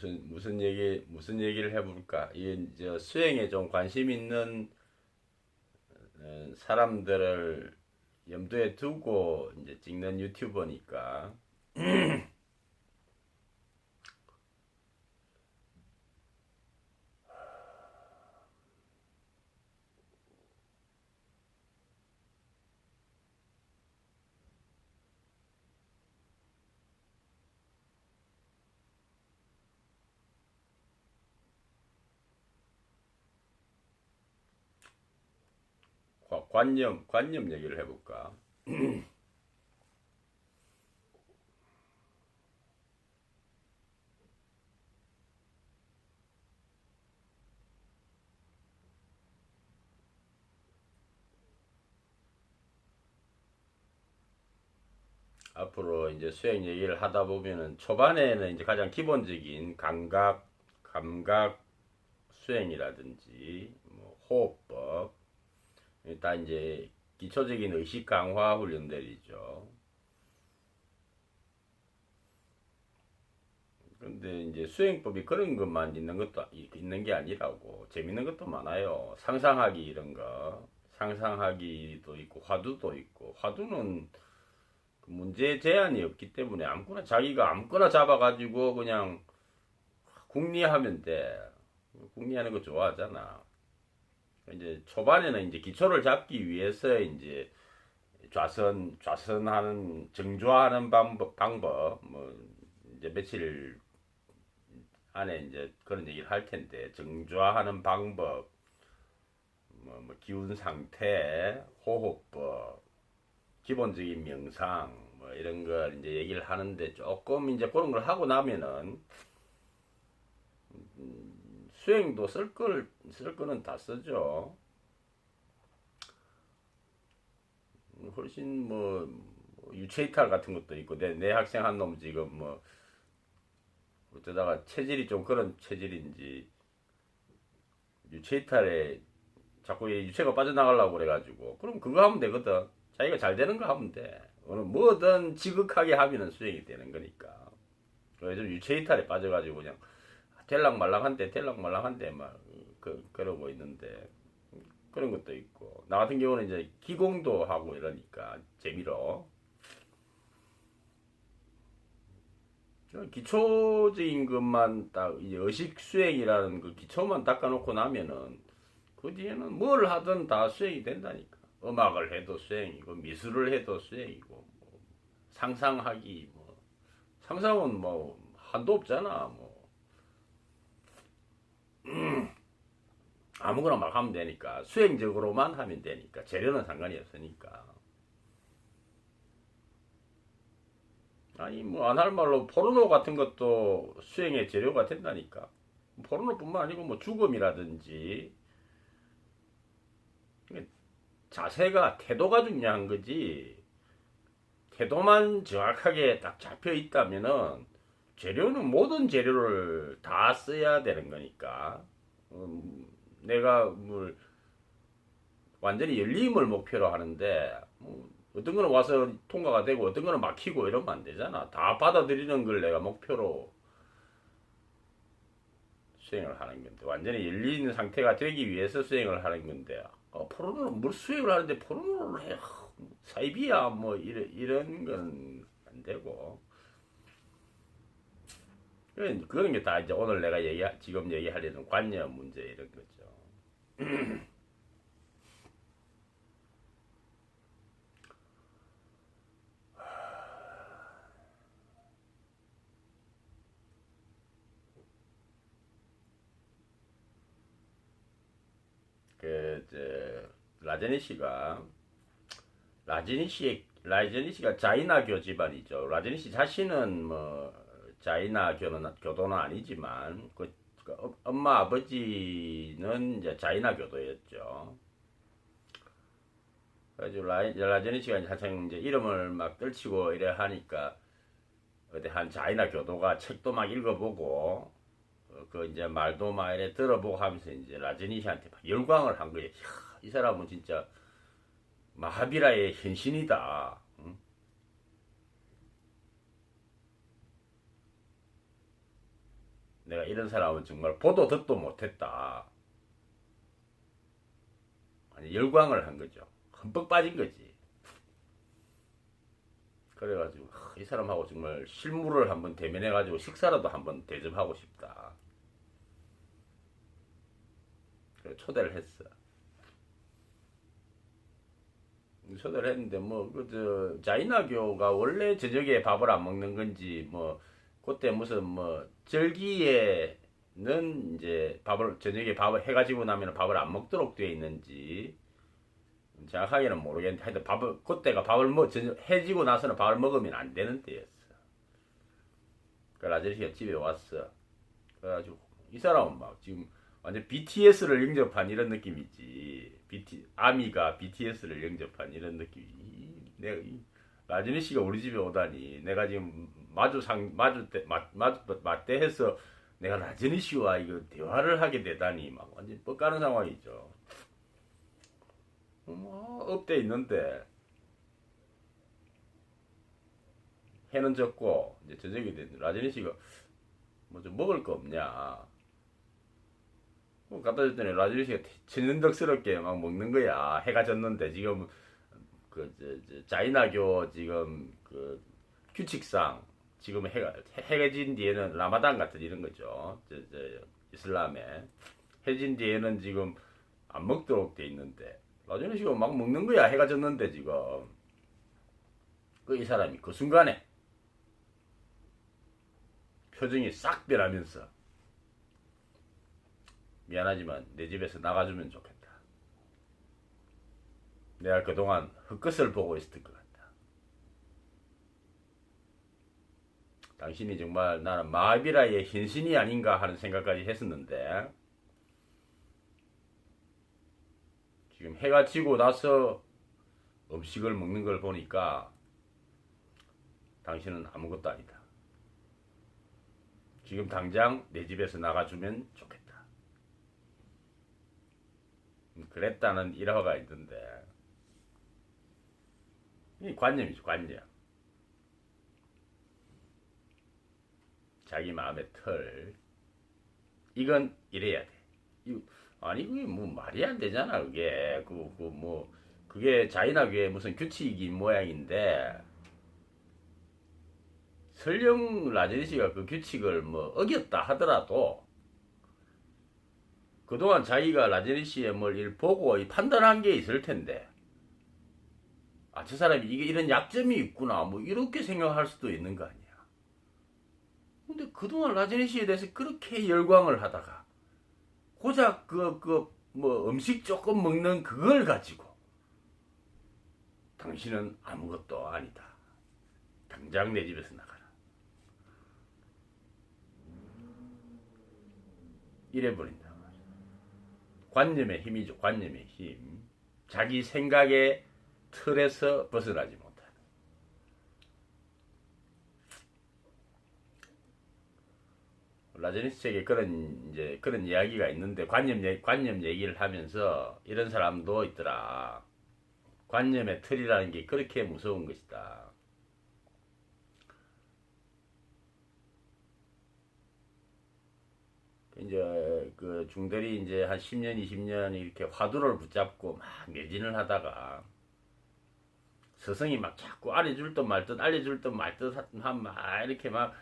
무슨 얘기를 해볼까? 이제 수행에 좀 관심 있는 사람들을 염두에 두고 이제 찍는 유튜버니까. 관념 얘기를 해볼까? 앞으로 이제 수행 얘기를 하다 보면은 초반에는 이제 가장 기본적인 감각 수행이라든지 뭐 호흡법, 일단 이제 기초적인 의식 강화 훈련들이죠. 근데 이제 수행법이 그런 것만 있는 게 아니라고 재밌는 것도 많아요. 상상하기 이런 거, 상상하기도 있고 화두도 있고, 화두는 그 문제 제한이 없기 때문에 자기가 아무거나 잡아가지고 그냥 궁리하면 돼. 궁리하는 거 좋아하잖아. 이제 초반에는 이제 기초를 잡기 위해서 이제 좌선하는 정좌하는 방법 뭐 이제 며칠 안에 이제 그런 얘기를 할 텐데, 정좌하는 방법, 뭐 기운 상태, 호흡법, 기본적인 명상, 뭐 이런 걸 이제 얘기를 하는데, 조금 이제 그런 걸 하고 나면은 수행도 쓸 거는 다 쓰죠. 훨씬 뭐 유체이탈 같은 것도 있고, 내 학생 한 놈 지금 뭐 어쩌다가 체질이 좀 그런 체질인지 유체이탈에 자꾸 유체가 빠져나가려고 그래가지고, 그럼 그거 하면 되거든. 자기가 잘 되는 거 하면 돼. 뭐든 지극하게 하면은 수행이 되는 거니까. 그래서 유체이탈에 빠져가지고 그냥 될랑말랑한데 막 그러고 있는데, 그런 것도 있고, 나 같은 경우는 이제 기공도 하고 이러니까 재미로 기초적인 것만 딱 이제 의식 수행이라는 그 기초만 닦아놓고 나면은 그 뒤에는 뭘 하든 다 수행이 된다니까. 음악을 해도 수행이고, 미술을 해도 수행이고, 뭐 상상하기, 뭐 상상은 뭐 한도 없잖아. 뭐 아무거나 막 하면 되니까, 수행적으로만 하면 되니까, 재료는 상관이 없으니까. 아니 뭐 안 할 말로 포르노 같은 것도 수행의 재료가 된다니까. 포르노뿐만 아니고 뭐 죽음이라든지, 자세가 태도가 중요한 거지. 태도만 정확하게 딱 잡혀 있다면은 재료는 모든 재료를 다 써야 되는 거니까. 내가 뭘 완전히 열림을 목표로 하는데, 어떤 거는 와서 통과가 되고 어떤 거는 막히고 이러면 안 되잖아. 다 받아들이는 걸 내가 목표로 수행을 하는 건데, 완전히 열린 상태가 되기 위해서 수행을 하는 건데, 포르노를 뭘 수행을 하는데 포르노를 해. 사이비야 뭐 이런 건 안 되고. 그런 게 다 이제 오늘 내가 지금 얘기하려는 관념 문제 이런 거죠. 라제니 씨가 라제니 씨가 자이나교 집안이죠. 라제니 씨 자신은 뭐 교도는 아니지만, 그 엄마 아버지는 이제 자이나 교도였죠. 그래가지고 라제니 씨가 한창 이제 이름을 막 떨치고 이래 하니까, 어디 한 자이나 교도가 책도 막 읽어보고, 그 이제 말도 막 이래 들어보고 하면서 이제 라제니 씨한테 막 열광을 한 거예요. 이 사람은 진짜 마하비라의 현신이다. 응? 내가 이런 사람은 정말 보도 듣도 못했다. 아니, 열광을 한 거죠. 흠뻑 빠진 거지. 그래가지고 이 사람하고 정말 실물을 한번 대면해가지고 식사라도 한번 대접하고 싶다. 그래 초대를 했어. 초대를 했는데 뭐 그저 자이나교가 원래 저녁에 밥을 안 먹는 건지 뭐 그때 무슨 뭐 절기에는 이제 밥을 저녁에 밥을 해가지고 나면 밥을 안 먹도록 되어 있는지 정확하게는 모르겠는데 하여튼 밥을 그때가 밥을 해지고 나서는 밥을 먹으면 안 되는 때였어. 그 아저씨가 집에 왔어. 그래가지고 이 사람은 막 지금 완전 BTS를 영접한 이런 느낌이지. 아미가 BTS를 영접한 이런 느낌이. 내가 라지니 씨가 우리 집에 오다니 내가 지금 맞대해서 내가 라지니 씨와 이거 대화를 하게 되다니 막 완전 뻑가는 상황이죠. 업돼 있는데 해는 졌고 이제 저녁이 됐는데 라지니 씨가 뭐 좀 먹을 거 없냐 갖다 줬더니 라지니 씨가 천연덕스럽게 막 먹는 거야. 해가 졌는데 지금 자이나교 지금 그 규칙상 지금 해가 진 뒤에는 라마단 같은 이런 거죠. 이슬람에 해진 뒤에는 지금 안 먹도록 돼 있는데 라지니 씨가 막 먹는 거야. 해가 졌는데 지금 이 사람이 그 순간에 표정이 싹 변하면서 미안하지만 내 집에서 나가주면 좋겠다. 내가 그동안 흙것을 보고 있었을 것 같다. 당신이 정말 나는 마하비라의 현신이 아닌가 하는 생각까지 했었는데 지금 해가 지고 나서 음식을 먹는 걸 보니까 당신은 아무것도 아니다. 지금 당장 내 집에서 나가주면 좋겠다. 그랬다는 일화가 있는데 이 관념이죠. 관념. 자기 마음의 틀. 이건 이래야 돼. 아니 그게 뭐 말이 안 되잖아. 그게 그게 자이나교의 무슨 규칙인 모양인데 설령 라제니 씨가 그 규칙을 뭐 어겼다 하더라도 그동안 자기가 라제니 씨의 뭘 보고 판단한 게 있을 텐데 저 사람이 이게 이런 약점이 있구나 뭐 이렇게 생각할 수도 있는 거 아니야. 근데 그동안 라제니 씨에 대해서 그렇게 열광을 하다가 고작 뭐 음식 조금 먹는 그걸 가지고 당신은 아무것도 아니다. 당장 내 집에서 나가라. 이래버린다. 관념의 힘이죠. 관념의 힘. 자기 생각의 틀에서 벗어나지 못하는. 라제니 책에 그런 이야기가 있는데 관념 얘기를 하면서 이런 사람도 있더라. 관념의 틀이라는 게 그렇게 무서운 것이다. 이제 그 중들이 이제 한 10년, 20년 이렇게 화두를 붙잡고 막 매진을 하다가 스승이 막 자꾸 알려줄 듯 말 듯 알려줄 듯 말 듯 막 이렇게 막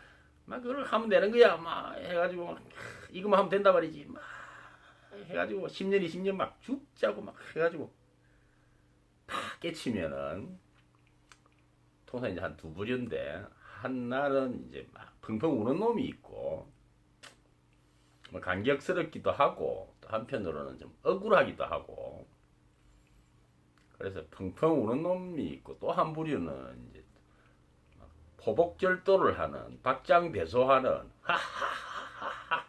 그걸 하면 되는 거야. 막 해가지고 막 이거만 하면 된다 말이지. 막 해가지고 10년, 20년 막 죽자고 막 해가지고 팍 깨치면은 통상 이제 한 두 부류인데 한날은 이제 막 펑펑 우는 놈이 있고 뭐 감격스럽기도 하고 또 한편으로는 좀 억울하기도 하고 그래서 펑펑 우는 놈이 있고 또 한 부류는 이제 포복절도를 하는 박장대소하는 하하하하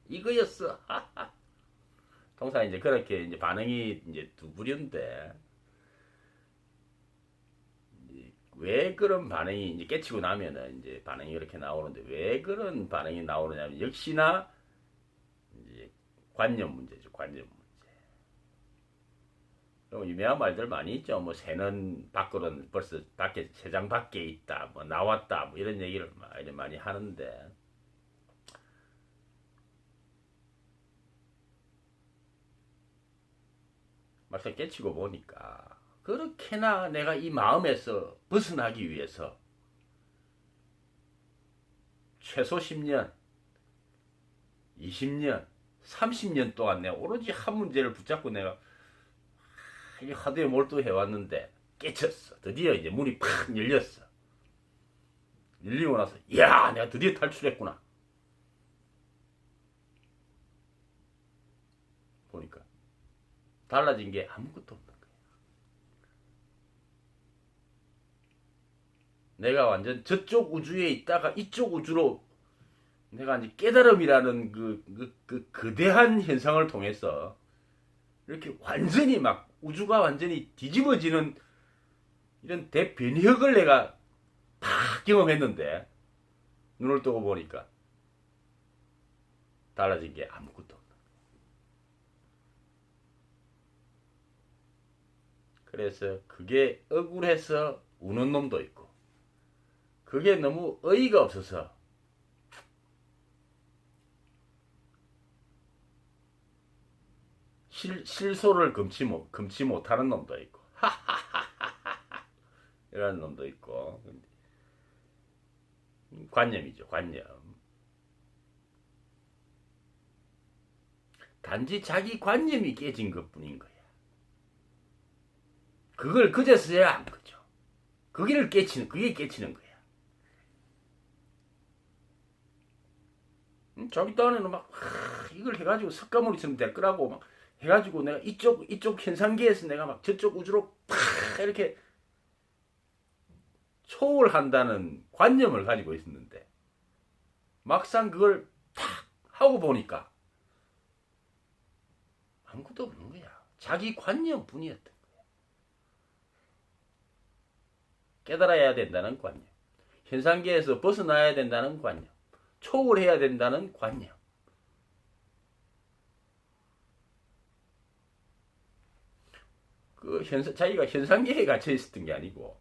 이거였어 하하 통상 이제 그렇게 이제 반응이 이제 두 부류인데 왜 그런 반응이 이제 깨치고 나면은 이제 반응이 이렇게 나오는데 왜 그런 반응이 나오느냐면 역시나 이제 관념 문제죠. 관념 문제. 유명한 말들 많이 있죠. 뭐 새는 밖으로는 벌써 밖에 세장 밖에 있다. 뭐 나왔다. 뭐 이런 얘기를 많이 하는데 막상 깨치고 보니까 그렇게나 내가 이 마음에서 벗어나기 위해서 최소 10년, 20년, 30년 동안 내가 오로지 한 문제를 붙잡고 내가 하도에 몰두해왔는데 깨쳤어. 드디어 이제 문이 팍 열렸어. 열리고 나서 이야 내가 드디어 탈출했구나. 보니까 달라진 게 아무것도 없는 거야. 내가 완전 저쪽 우주에 있다가 이쪽 우주로 내가 이제 깨달음이라는 그 거대한 현상을 통해서 이렇게 완전히 막 우주가 완전히 뒤집어지는 이런 대변혁을 내가 다 경험했는데 눈을 뜨고 보니까 달라진 게 아무것도 없는 거야. 그래서 그게 억울해서 우는 놈도 있고 그게 너무 어이가 없어서 실소를 금치 못하는 놈도 있고 이런 놈도 있고 관념이죠. 관념. 단지 자기 관념이 깨진 것뿐인 거야. 그걸 그제서야 안 거죠. 그게 깨치는 거야. 자기 딴에는 막 이걸 해가지고 석가모니처럼 될 거라고 막 해가지고 내가 이쪽 현상계에서 내가 막 저쪽 우주로 팍 이렇게 초월한다는 관념을 가지고 있었는데 막상 그걸 탁 하고 보니까 아무것도 없는 거야. 자기 관념뿐이었던 거야. 깨달아야 된다는 관념, 현상계에서 벗어나야 된다는 관념, 초월해야 된다는 관념. 자기가 현상계에 갇혀 있었던 게 아니고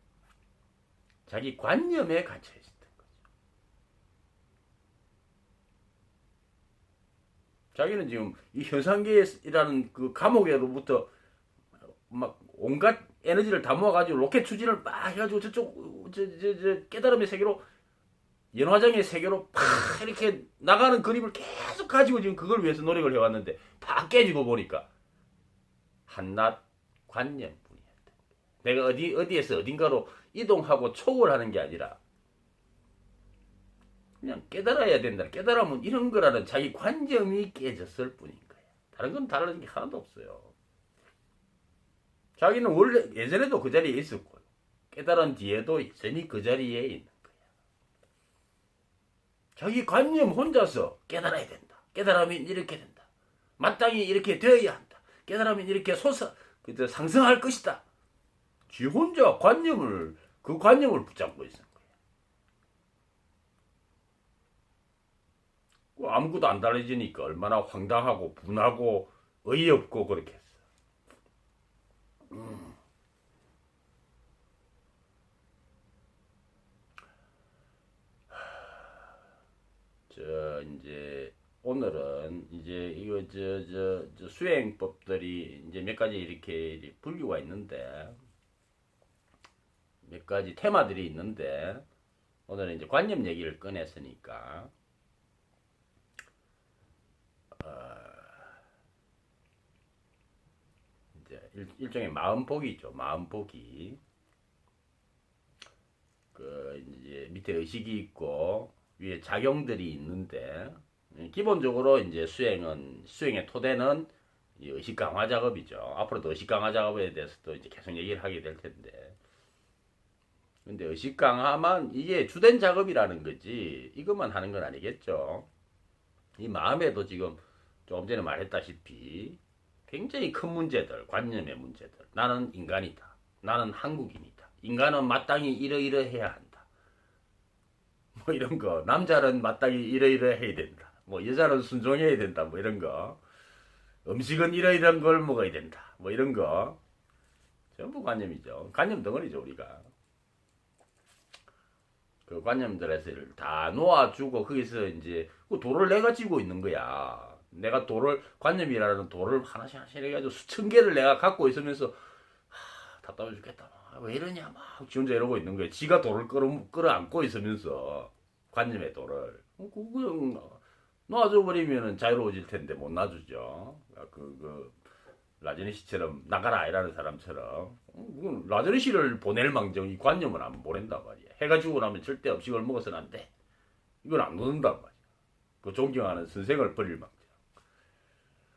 자기 관념에 갇혀 있었던 거죠. 자기는 지금 이 현상계라는 그 감옥에로부터 막 온갖 에너지를 다 모아가지고 로켓 추진을 막 해가지고 저쪽 깨달음의 세계로 연화장의 세계로 팍 이렇게 나가는 그림을 계속 가지고 지금 그걸 위해서 노력을 해왔는데 다 깨지고 보니까 한낱 관념뿐이었다. 내가 어디에서 어딘가로 이동하고 초월하는 게 아니라 그냥 깨달아야 된다. 깨달으면 이런 거라는 자기 관념이 깨졌을 뿐인 거야. 다른 건 달라진 게 하나도 없어요. 자기는 원래 예전에도 그 자리에 있었고 깨달은 뒤에도 여전히 그 자리에 있는 거야. 자기 관념 혼자서 깨달아야 된다. 깨달으면 이렇게 된다. 마땅히 이렇게 되어야 한다. 깨달으면 이렇게 상승할 것이다. 지 혼자 그 관념을 붙잡고 있는 거야. 아무것도 안 달라지니까 얼마나 황당하고 분하고 어이없고 그렇게 했어. 이제 오늘은 이제 이거 저 수행법들이 이제 몇 가지 이렇게 분류가 있는데 몇 가지 테마들이 있는데 오늘은 이제 관념 얘기를 꺼냈으니까 이제 일종의 마음보기죠. 마음보기. 그 이제 밑에 의식이 있고 위에 작용들이 있는데 기본적으로 이제 수행의 토대는 의식 강화 작업이죠. 앞으로도 의식 강화 작업에 대해서도 이제 계속 얘기를 하게 될 텐데. 근데 의식 강화만 이게 주된 작업이라는 거지 이것만 하는 건 아니겠죠. 이 마음에도 지금 조금 전에 말했다시피 굉장히 큰 문제들, 관념의 문제들. 나는 인간이다. 나는 한국인이다. 인간은 마땅히 이러이러해야 한다. 뭐 이런 거. 남자는 마땅히 이러이러해야 된다. 뭐 여자는 순종해야 된다. 뭐 이런 거. 음식은 이러이러한 걸 먹어야 된다. 뭐 이런 거. 전부 관념이죠. 관념 덩어리죠, 우리가. 그 관념들에서 다 놓아주고 거기서 이제 그 돌을 내가 쥐고 있는 거야. 내가 돌을, 관념이라는 돌을 하나씩 하나씩 해가지고 수천 개를 내가 갖고 있으면서, 답답해 죽겠다. 왜 이러냐, 막, 지 혼자 이러고 있는 거야. 지가 돌을 끌어안고 있으면서, 관념의 돌을. 그냥, 놔줘버리면 자유로워질 텐데 못 놔주죠. 라제니 씨처럼 나가라 이라는 사람처럼 라제니 씨를 보낼 망정 이 관념은 안 보낸단 말이야. 해가 지고 나면 절대 음식을 먹어서는 안 돼. 이걸 안 놓는단 말이야. 그 존경하는 선생을 버릴 망정.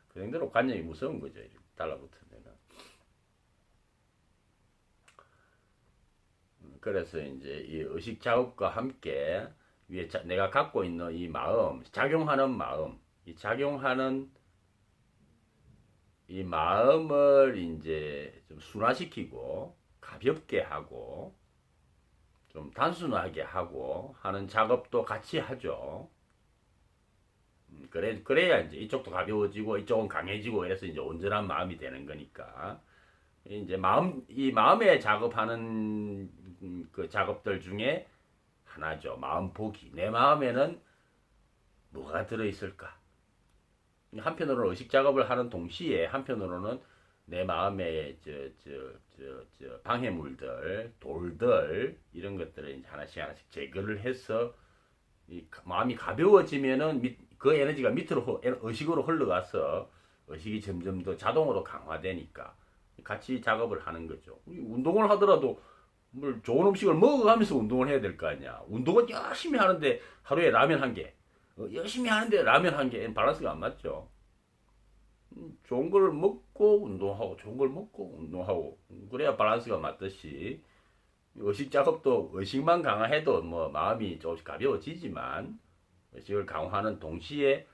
그 정도로 관념이 무서운 거죠. 달라붙으면은. 그래서 이제 이 의식 작업과 함께 위에 내가 갖고 있는 이 마음, 작용하는 마음, 이 작용하는 이 마음을 이제 좀 순화시키고 가볍게 하고 좀 단순하게 하고 하는 작업도 같이 하죠. 그래야 이제 이쪽도 가벼워지고 이쪽은 강해지고 이래서 이제 온전한 마음이 되는 거니까. 이제 이 마음에 작업하는 그 작업들 중에 하나죠. 마음 보기. 내 마음에는 뭐가 들어있을까? 한편으로는 의식 작업을 하는 동시에 한편으로는 내 마음의 방해물들, 돌들 이런 것들을 이제 하나씩 하나씩 제거를 해서 이 마음이 가벼워지면은 그 에너지가 밑으로 의식으로 흘러가서 의식이 점점 더 자동으로 강화되니까 같이 작업을 하는 거죠. 운동을 하더라도 뭘 좋은 음식을 먹어가면서 운동을 해야 될 거 아니야. 운동은 열심히 하는데 하루에 라면 한 개, 열심히 하는데 라면 한 개, 밸런스가 안 맞죠. 좋은 걸 먹고 운동하고 좋은 걸 먹고 운동하고 그래야 밸런스가 맞듯이 의식 작업도 의식만 강화해도 뭐 마음이 조금씩 가벼워지지만 의식을 강화하는 동시에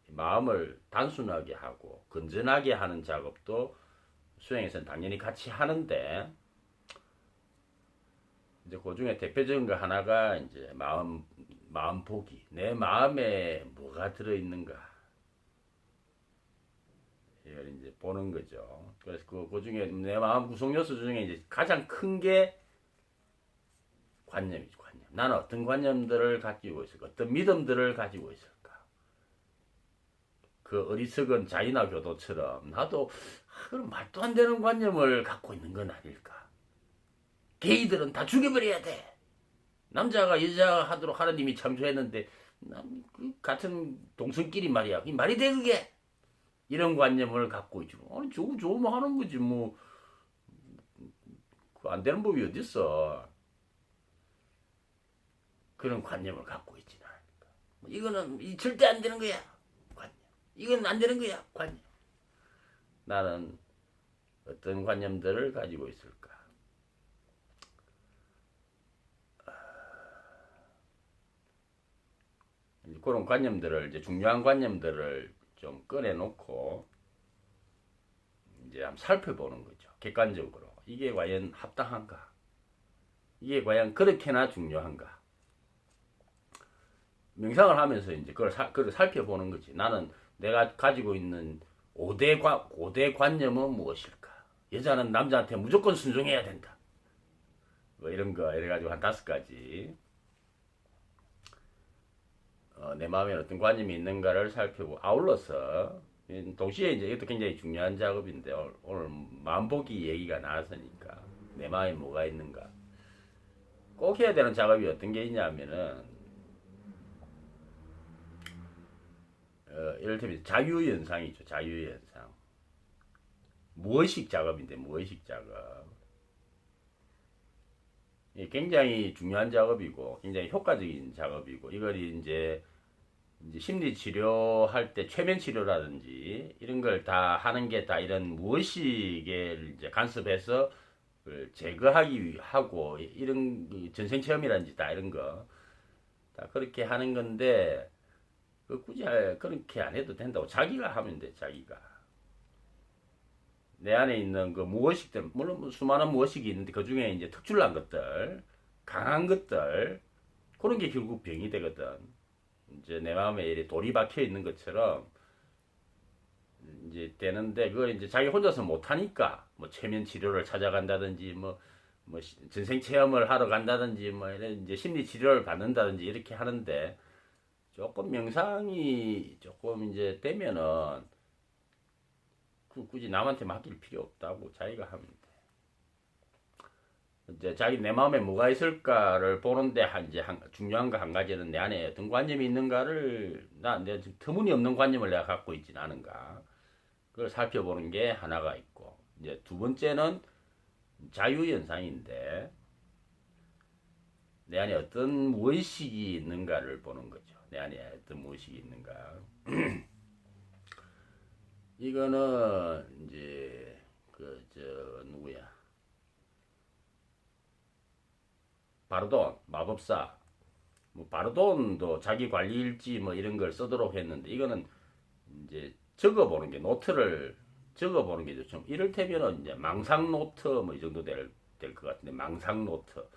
마음을 단순하게 하고 건전하게 하는 작업도 수행에서는 당연히 같이 하는데 이제 그 중에 대표적인 거 하나가 이제 마음 보기. 내 마음에 뭐가 들어있는가. 이걸 이제 보는 거죠. 그래서 그 중에 내 마음 구성 요소 중에 이제 가장 큰 게 관념이죠, 관념. 나는 어떤 관념들을 가지고 있을까? 어떤 믿음들을 가지고 있을까? 그 어리석은 자이나 교도처럼 나도 그런 말도 안 되는 관념을 갖고 있는 건 아닐까? 게이들은 다 죽여버려야 돼. 남자가 여자 하도록 하나님이 창조했는데 같은 동성끼리 말이야. 이 말이 돼 그게? 이런 관념을 갖고 있죠. 아니 좋으면 하는 거지 뭐. 안 되는 법이 어딨어. 그런 관념을 갖고 있지는 않으니까. 이거는 절대 안 되는 거야. 관념. 이건 안 되는 거야. 관념. 나는 어떤 관념들을 가지고 있을까? 그런 관념들을 이제 중요한 관념들을 좀 꺼내놓고 이제 한번 살펴보는 거죠. 객관적으로 이게 과연 합당한가? 이게 과연 그렇게나 중요한가? 명상을 하면서 이제 그걸 살펴보는 거지. 나는 내가 가지고 있는 5대 관념은 무엇일까? 여자는 남자한테 무조건 순종해야 된다. 뭐 이런 거 이래가지고 한 5가지. 내 마음에 어떤 관념이 있는가를 살펴보고 아울러서 동시에 이제 이것도 굉장히 중요한 작업인데 오늘 마음보기 얘기가 나왔으니까 내 마음에 뭐가 있는가 꼭 해야 되는 작업이 어떤 게 있냐면은 이를테면 자유연상이죠. 자유연상. 무의식 작업인데 무의식 작업. 굉장히 중요한 작업이고 굉장히 효과적인 작업이고 이걸 이제 심리 치료할 때 최면 치료라든지 이런 걸 다 하는 게 다 이런 무의식을 이제 간섭해서 제거하기 하고 이런 전생 체험이라든지 다 이런 거 다 그렇게 하는 건데 굳이 그렇게 안 해도 된다고 자기가 하면 돼. 자기가 내 안에 있는 그 무의식들 물론 수많은 무의식이 있는데 그 중에 이제 특출난 것들 강한 것들 그런 게 결국 병이 되거든. 이제 내 마음에 이렇게 돌이 박혀 있는 것처럼 이제 되는데 그걸 이제 자기 혼자서 못 하니까 뭐 최면 치료를 찾아간다든지 뭐 전생 체험을 하러 간다든지 뭐 이런 이제 심리 치료를 받는다든지 이렇게 하는데 조금 명상이 조금 이제 되면은 굳이 남한테 맡길 필요 없다고 자기가 하면 돼. 이제 자기 내 마음에 뭐가 있을까를 보는데 이제 중요한 거 한 가지는 내 안에 어떤 관념이 있는가를 내가 지금 터무니없는 관념을 내가 갖고 있지는 않은가 그걸 살펴보는 게 하나가 있고 이제 두 번째는 자유현상인데 내 안에 어떤 무의식이 있는가를 보는 거죠. 내 안에 어떤 무의식이 있는가. 이거는 이제 누구야? 바르돈 마법사. 뭐 바르돈도 자기 관리일지 뭐 이런 걸 쓰도록 했는데 이거는 이제 적어보는 게 노트를 적어보는 게 좀 이를테면은 이제 망상 노트 뭐 이 정도 될 것 같은데 망상 노트.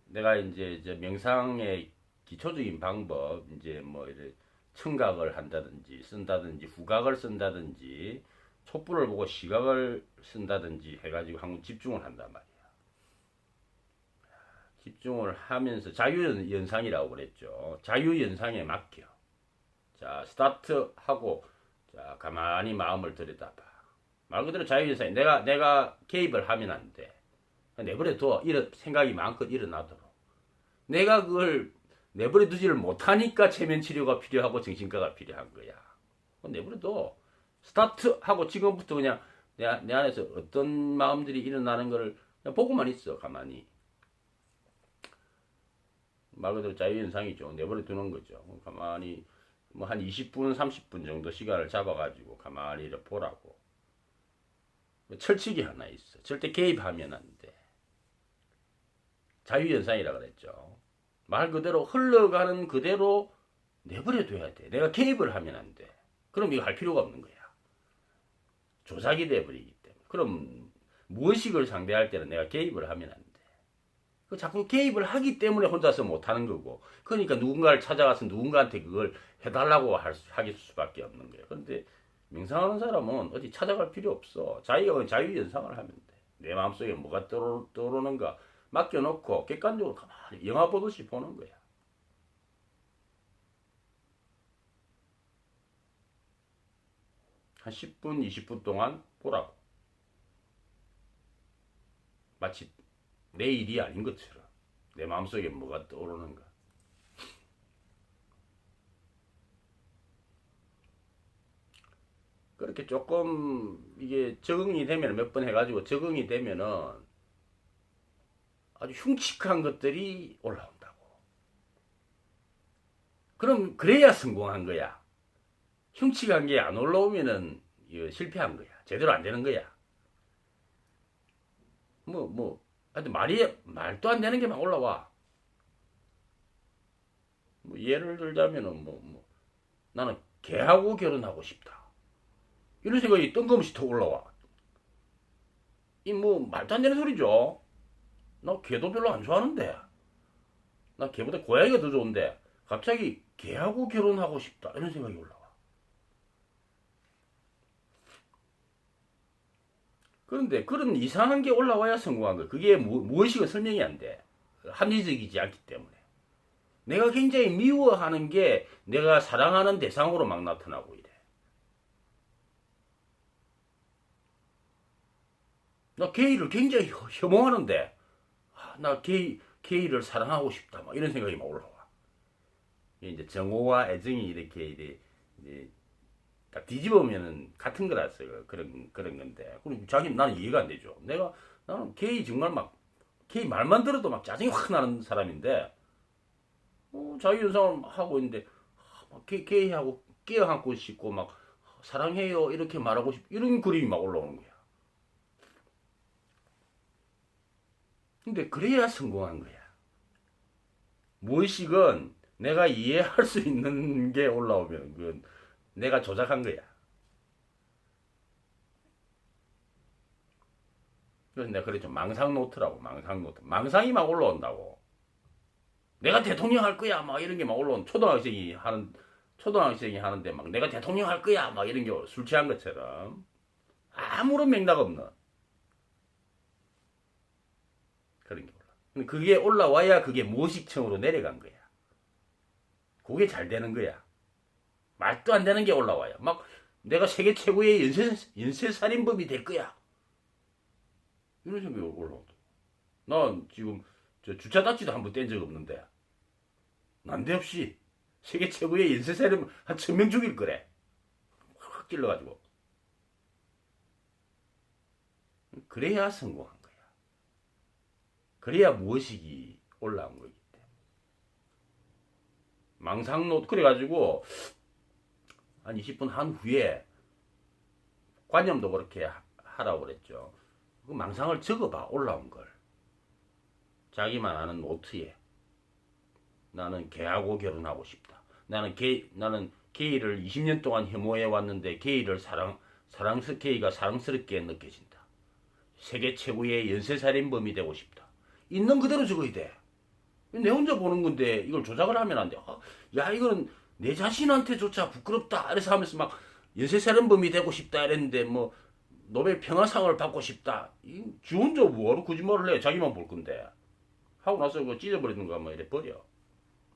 내가 이제 명상의 기초적인 방법 이제 뭐 이래 청각을 한다든지 쓴다든지 후각을 쓴다든지 촛불을 보고 시각을 쓴다든지 해가지고 한번 집중을 한단 말이야. 집중을 하면서 자유연상이라고 그랬죠. 자유연상에 맡겨. 자 스타트 하고 자 가만히 마음을 들여다봐. 말 그대로 자유연상이 내가 개입을 하면 안 돼. 내버려 둬. 이런 생각이 마음껏 일어나도록. 내가 그걸 내버려 두지를 못하니까 체면 치료가 필요하고 정신과가 필요한 거야. 내버려 둬. 스타트 하고 지금부터 그냥 내 안에서 어떤 마음들이 일어나는 거를 그냥 보고만 있어. 가만히. 말 그대로 자유현상이죠. 내버려 두는 거죠. 가만히 뭐 한 20분, 30분 정도 시간을 잡아가지고 가만히 이렇게 보라고. 철칙이 하나 있어. 절대 개입하면 안 돼. 자유현상이라 그랬죠. 말 그대로 흘러가는 그대로 내버려 둬야 돼. 내가 개입을 하면 안 돼. 그럼 이거 할 필요가 없는 거야. 조작이 돼버리기 때문에. 그럼 무의식을 상대할 때는 내가 개입을 하면 안 돼. 자꾸 개입을 하기 때문에 혼자서 못하는 거고. 그러니까 누군가를 찾아가서 누군가한테 그걸 해달라고 하길 수밖에 없는 거예요. 그런데 명상하는 사람은 어디 찾아갈 필요 없어. 자기가 자유연상을 하면 돼. 내 마음속에 뭐가 떠오르는가 맡겨놓고 객관적으로 가만히 영화 보듯이 보는 거야. 한 10분, 20분 동안 보라고. 마치 내 일이 아닌 것처럼 내 마음속에 뭐가 떠오르는가. 그렇게 조금 이게 적응이 되면 몇 번 해가지고 적응이 되면은 아주 흉측한 것들이 올라온다고. 그럼 그래야 성공한 거야. 흉측한 게 안 올라오면은 실패한 거야. 제대로 안 되는 거야. 하여튼 말도 안 되는 게 막 올라와. 예를 들자면은 나는 걔하고 결혼하고 싶다. 이런 생각이 뜬금없이 더 올라와. 말도 안 되는 소리죠. 나 걔도 별로 안 좋아하는데. 나 걔보다 고양이가 더 좋은데. 갑자기 걔하고 결혼하고 싶다. 이런 생각이 올라와. 그런데 그런 이상한 게 올라와야 성공한 거야. 그게 무엇이고 설명이 안 돼. 합리적이지 않기 때문에. 내가 굉장히 미워하는 게 내가 사랑하는 대상으로 막 나타나고 이래. 나 게이를 굉장히 혐오하는데 나 게이를 사랑하고 싶다. 막 이런 생각이 막 올라와. 이제 정오와 애정이 이렇게 딱 뒤집으면은 같은 거라서 그런 건데. 그럼 나는 이해가 안 되죠. 나는 게이 정말 게이 말만 들어도 막 짜증이 확 나는 사람인데, 자유연상을 하고 있는데, 게이하고 끼어안고 싶고, 막, 사랑해요, 이렇게 말하고 이런 그림이 막 올라오는 거야. 근데 그래야 성공한 거야. 무의식은 내가 이해할 수 있는 게 올라오면, 그건 내가 조작한 거야. 그래서 내가 그랬죠. 망상 노트라고, 망상 노트. 망상이 막 올라온다고. 내가 대통령 할 거야, 막 이런 게 막 올라온 초등학생이 하는데 막 내가 대통령 할 거야, 막 이런 게 술 취한 것처럼. 아무런 맥락 없는. 그런 게 올라. 그게 올라와야 그게 무의식층으로 내려간 거야. 그게 잘 되는 거야. 말도 안 되는 게 올라와요. 막 내가 세계 최고의 연쇄살인범이 될 거야. 이런 생각이 올라온다. 난 지금 저 주차 닥지도 한 번 뗀 적 없는데 난데없이 세계 최고의 연쇄살인범 한 1000명 죽일 거래. 확 찔러가지고. 그래야 성공한 거야. 그래야 무의식이 올라온 거기 때문에. 망상노 그래가지고 한 20분 한 후에 관념도 그렇게 하라고 그랬죠. 그 망상을 적어봐. 올라온 걸. 자기만 아는 노트에 나는 걔하고 결혼하고 싶다. 나는 게이를 20년 동안 혐오해 왔는데 게이가 사랑스럽게 느껴진다. 세계 최고의 연쇄살인범이 되고 싶다. 있는 그대로 적어야 돼. 내 혼자 보는 건데 이걸 조작을 하면 안 돼. 야, 이건 내 자신한테조차 부끄럽다. 그래서 하면서 막 연쇄살인범이 되고 싶다 이랬는데 뭐 노벨 평화상을 받고 싶다. 지 혼자 뭐하러 거짓말을 해. 자기만 볼 건데. 하고 나서 그거 찢어버리는 거 뭐 이래 버려.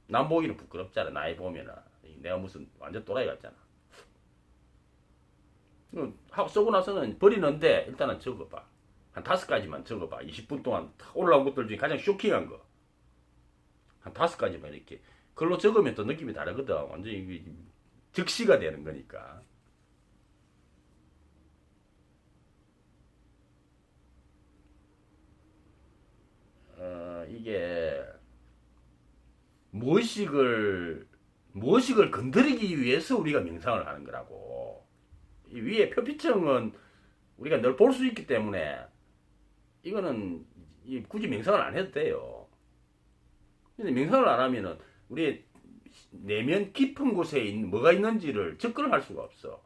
남 보기는 부끄럽잖아. 나이 보면은. 내가 무슨 완전 또라이 같잖아. 하고 쓰고 나서는 버리는데 일단은 적어봐. 한 5가지만 적어봐. 20분 동안 올라온 것들 중에 가장 쇼킹한 거. 한 5가지만 이렇게. 글로 적으면 또 느낌이 다르거든. 완전히 즉시가 되는 거니까. 이게 무의식을 건드리기 위해서 우리가 명상을 하는 거라고. 이 위에 표피청은 우리가 늘 볼 수 있기 때문에 이거는 굳이 명상을 안 해도 돼요. 근데 명상을 안 하면은 우리의 내면 깊은 곳에 뭐가 있는지를 접근할 수가 없어.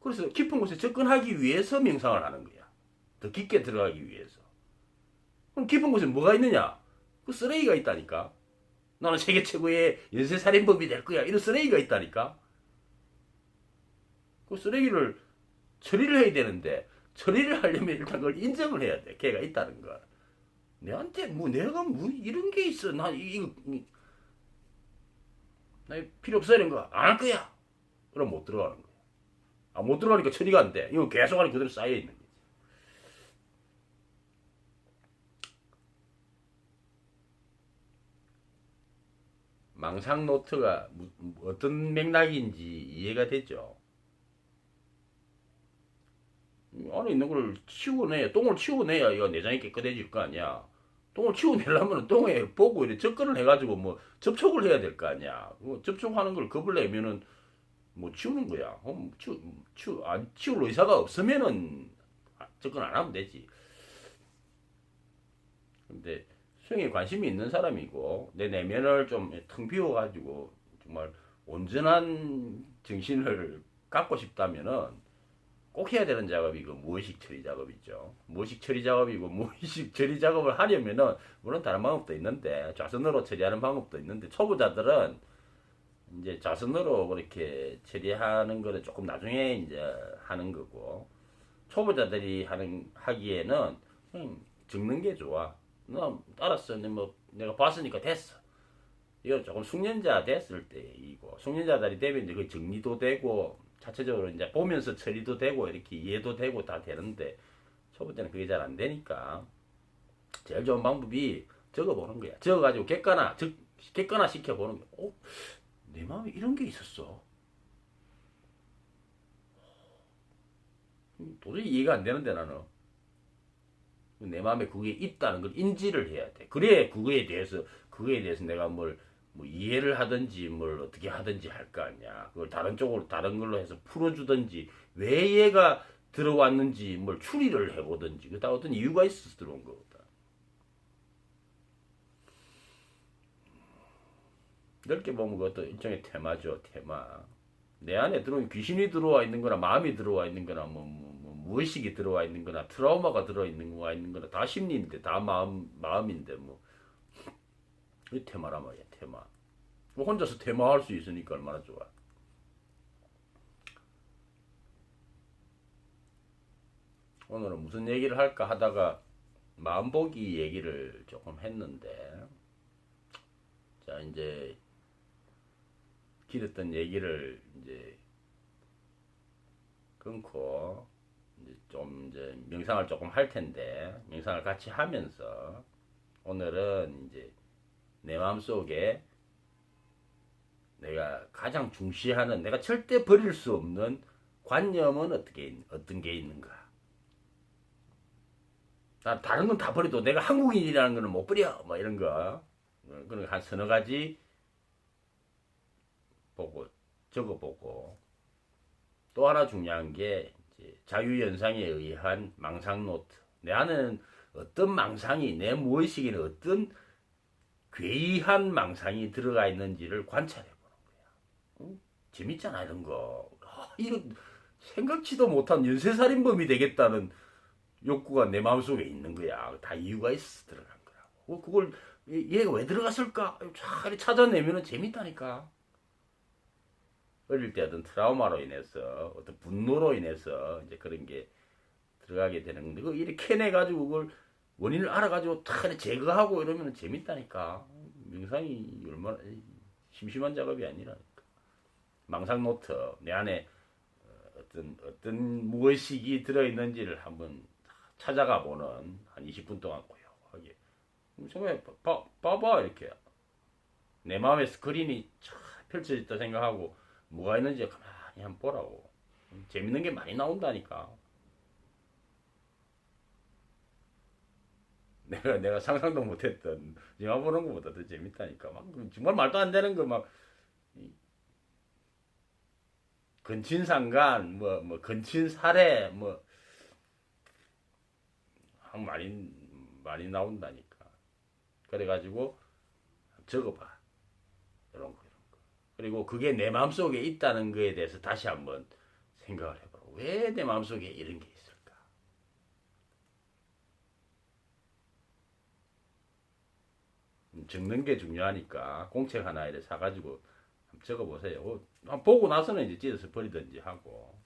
그래서 깊은 곳에 접근하기 위해서 명상을 하는 거야. 더 깊게 들어가기 위해서. 그럼 깊은 곳에 뭐가 있느냐? 그 쓰레기가 있다니까. 나는 세계 최고의 연쇄살인범이 될 거야. 이런 쓰레기가 있다니까. 그 쓰레기를 처리를 해야 되는데 처리를 하려면 일단 그걸 인정을 해야 돼. 걔가 있다는 걸. 내한테 내가 이런 게 있어. 나 필요 없어 이런 거 안 할 거야. 그럼 못 들어가는 거야. 못 들어가니까 처리가 안 돼. 이거 계속 하니 그대로 쌓여 있는 거지. 망상 노트가 어떤 맥락인지 이해가 되죠. 안에 있는 걸 똥을 치워내야 이거 내장이 깨끗해질 거 아니야. 똥을 치워내려면 똥에 보고 이렇게 접근을 해가지고 뭐 접촉을 해야 될 거 아니야. 접촉하는 걸 겁을 내면은 뭐 치우는 거야. 치울 의사가 없으면은 접근 안 하면 되지. 근데 수영에 관심이 있는 사람이고 내 내면을 좀 텅 비워가지고 정말 온전한 정신을 갖고 싶다면은 꼭 해야 되는 작업이 그 무의식 처리 작업이죠. 무의식 처리 작업이고 무의식 처리 작업을 하려면은 물론 다른 방법도 있는데 좌선으로 처리하는 방법도 있는데 초보자들은 이제 좌선으로 그렇게 처리하는 거는 조금 나중에 이제 하는 거고 초보자들이 하기에는 적는 게 좋아. 나 알았어. 뭐 내가 봤으니까 됐어. 이거 조금 숙련자 됐을 때이고 숙련자들이 되면 이제 그 정리도 되고 자체적으로 이제 보면서 처리도 되고 이렇게 이해도 되고 다 되는데 초보자는 그게 잘 안 되니까 제일 좋은 방법이 적어보는 거야. 적어가지고 객관화 시켜보는 거야. 내 마음에 이런 게 있었어. 도저히 이해가 안 되는데 나는 내 마음에 그게 있다는 걸 인지를 해야 돼. 그래 그거에 대해서 내가 뭐 이해를 하든지 뭘 어떻게 하든지 할 거 아니야. 그걸 다른 걸로 해서 풀어주든지 왜 얘가 들어왔는지 뭘 추리를 해보든지 그 다 어떤 이유가 있어서 들어온 거거든. 넓게 보면 그것도 일종의 테마죠. 테마. 내 안에 들어온 귀신이 들어와 있는 거나 마음이 들어와 있는 거나 무의식이 들어와 있는 거나 트라우마가 들어있는 거나 다 심리인데 다 마음인데 이 테마란 말이야. 테마. 혼자서 테마할 수 있으니까 얼마나 좋아. 오늘은 무슨 얘기를 할까 하다가 마음보기 얘기를 조금 했는데 자 이제 길었던 얘기를 이제 끊고 이제 좀 이제 명상을 조금 할 텐데 명상을 같이 하면서 오늘은 이제 내 마음속에 내가 가장 중시하는 내가 절대 버릴 수 없는 관념은 어떤 게 있는가? 나 다른 건 다 버려도 내가 한국인이라는 거는 못 버려. 뭐 이런 거. 그런 한 서너 가지 보고 적어보고 또 하나 중요한 게 이제 자유연상에 의한 망상 노트. 내 안에는 어떤 망상이 내 무의식에는 어떤 괴이한 망상이 들어가 있는지를 관찰해 보는 거야. 응? 재밌잖아 이런 거. 이런 생각지도 못한 연쇄살인범이 되겠다는 욕구가 내 마음속에 있는 거야. 다 이유가 있어 들어간 거라고. 그걸 얘가 왜 들어갔을까? 잘 찾아내면 재밌다니까. 어릴 때 어떤 트라우마로 인해서 어떤 분노로 인해서 이제 그런 게 들어가게 되는 건데 그 이렇게 캐내가지고 그걸 원인을 알아가지고 다 제거하고 이러면 재밌다니까. 명상이 얼마나 심심한 작업이 아니라니까. 망상 노트 내 안에 어떤 무의식이 들어있는지를 한번 찾아가 보는 한 20분 동안 고요하게 정말 봐봐 이렇게 내 마음의 스크린이 쫙 펼쳐졌다 생각하고 뭐가 있는지 가만히 한번 보라고. 재밌는 게 많이 나온다니까. 내가 상상도 못했던 영화 보는 것보다 더 재밌다니까. 막 정말 말도 안 되는 거 막 근친상간 뭐 근친살해 뭐 많이 나온다니까. 그래가지고 적어봐 이런 거. 그리고 그게 내 마음속에 있다는 거에 대해서 다시 한번 생각을 해보라. 왜 내 마음속에 이런 게 있을까? 적는 게 중요하니까 공책 하나 이렇게 사가지고 한번 적어보세요. 한번 보고 나서는 이제 찢어서 버리든지 하고.